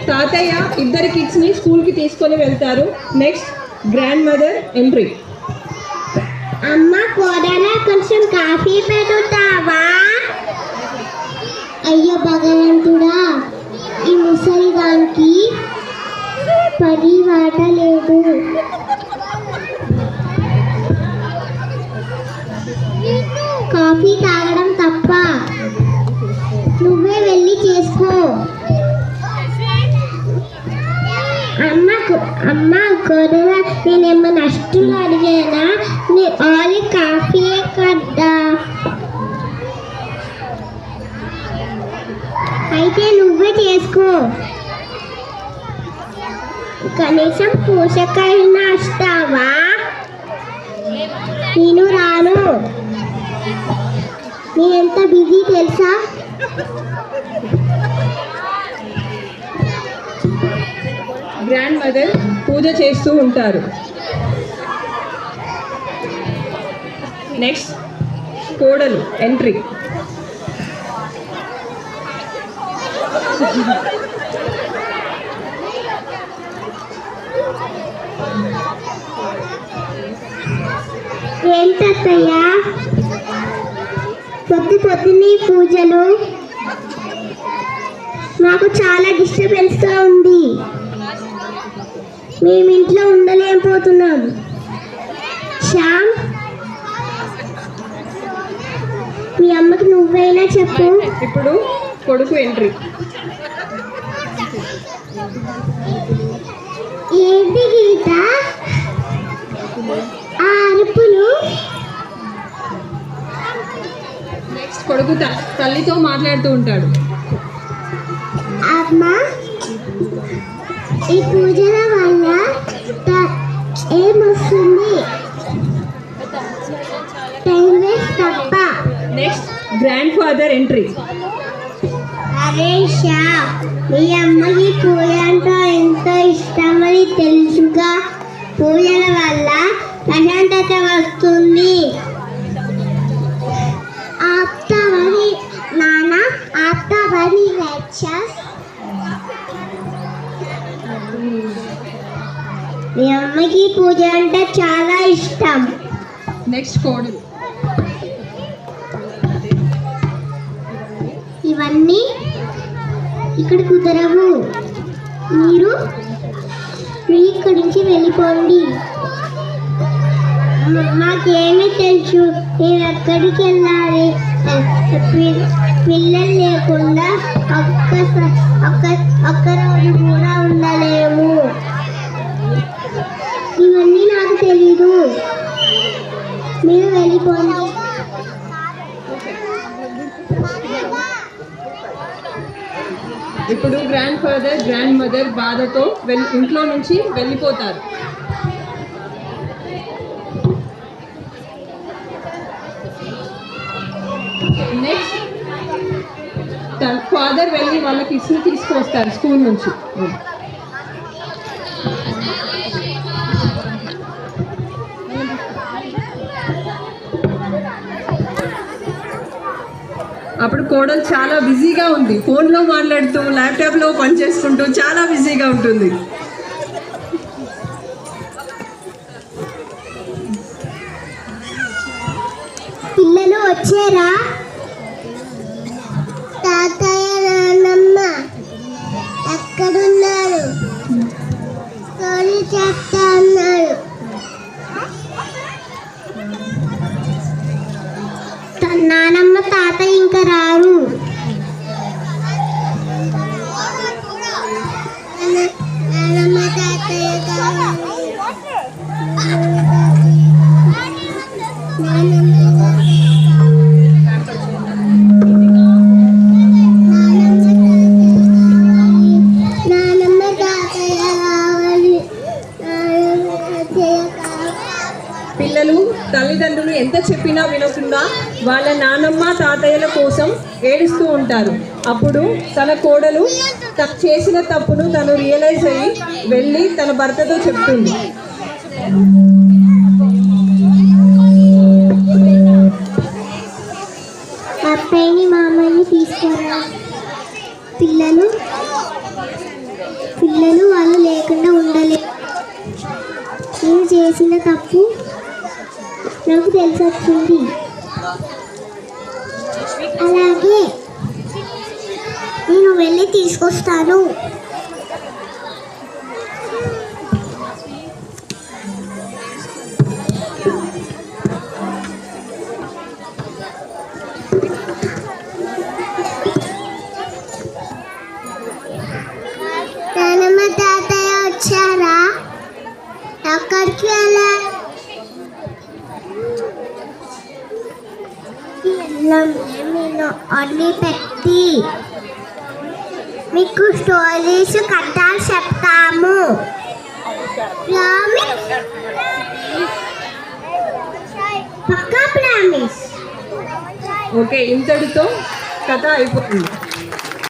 తాతయ్య ఇద్దరు కిడ్స్ని స్కూల్కి తీసుకొని వెళ్తారు. Next grand mother entry. అమ్మ కోడలా కొంచెం కాఫీ పెడతావా? అయ్యో భగవంతుడా, ఈ ముసలిదానికి పని వాట లేదు. కాఫీ తాగడం తప్ప, నువ్వే వెళ్ళి చేసుకో. అమ్మ కోడలా, నేనేమన్నా నష్టంగా అడిగానా? ఓన్లీ కాఫీయే కదా. అయితే నువ్వే చేసుకో. కనీసం పూసకైనా వస్తావా? నేను రాను. నేను ఎంత బిజీ తెలుసా? గ్రాండ్ మదర్ పూజ చేస్తూ ఉంటారు. నెక్స్ట్ కోడలు ఎంట్రీ. ఏంటత్తయ్యా పొద్దున్నే పూజలు? మాకు చాలా డిస్టర్బెన్స్గా ఉంది. మేము ఇంట్లో ఉండలేకపోతున్నాం. శ్యామ్, మీ అమ్మకి నువ్వైనా చెప్పు. ఇప్పుడు కొడుకు ఎంట్రీ. ఏంటి గీత ఆ అరుపులు? నెక్స్ట్ కొడుకు తల్లితో మాట్లాడుతూ ఉంటాడు. అమ్మా, ఈ పూజల వల్ల ఏమొస్తుంది? టైం వేస్ట్ తప్ప. Next grand father entry. అరే షా, మీ అమ్మకి పూజ అంటే ఎంతో ఇష్టమని తెలుసుగా. పూజల వల్ల ప్రశాంతత వస్తుంది. ఆప్తవని నాన్న, ఆప్తవని లెక్చర్స్. మీ అమ్మకి పూజ అంటే చాలా ఇష్టం. నెక్స్ట్ కోడలు. ఇవన్నీ ఇక్కడ కుదరవు. మీరు ఇక్కడి నుంచి వెళ్ళిపోండి. మాకేమీ తెలుసు నేను ఎక్కడికి వెళ్ళాలి. పిల్లలు లేకుండా ఒక్క రోజు కూడా ఉండలేము. ఇవన్నీ నాకు తెలీదు. మీరు వెళ్ళిపోండి. ఇప్పుడు గ్రాండ్ ఫాదర్ గ్రాండ్ మదర్ బాధతో ఇంట్లో నుంచి వెళ్ళిపోతారు. నెక్స్ట్ ఫాదర్ వెళ్ళి వాళ్ళ కిడ్స్ని తీసుకొస్తారు స్కూల్ నుంచి. అప్పుడు కోడలు చాలా బిజీగా ఉంది. ఫోన్లో మాట్లాడుతూ ల్యాప్టాప్లో పని చేసుకుంటూ చాలా బిజీగా ఉంటుంది. పిల్లలు వచ్చారా? తాతయ్య నాన్నమ్మ ఎక్కడున్నారు? స్టోరీ చెప్తా అన్నారు. నానమ్మ తాతయ్య ఇంకా రారు. నానమ్మ తాతయ్య పిల్లలు తల్లిదండ్రులు ఎంత చెప్పినా వినకుండా వాళ్ళ నానమ్మ తాతయ్యల కోసం ఏడుస్తూ ఉంటారు. అప్పుడు తన కోడలు చేసిన తప్పును తను రియలైజ్ అయ్యి వెళ్ళి తన భర్తతో చెప్తుంది. అత్తయ్యని మామయ్యని తీసుకురా. పిల్లలు తప్పు నాకు తెలిసి వచ్చింది. అలాగే నేను వెళ్ళి తీసుకొస్తాను. నానమ్మ తాతయ్య వచ్చారా? ఎక్కడికి వెళ్ళా? నేను అన్ని పెట్టి మీకు స్టోరీస్ కథలు చెప్తాము. పక్కా ప్రామిస్. ఓకే, ఇంతటితో కథ అయిపోతుంది.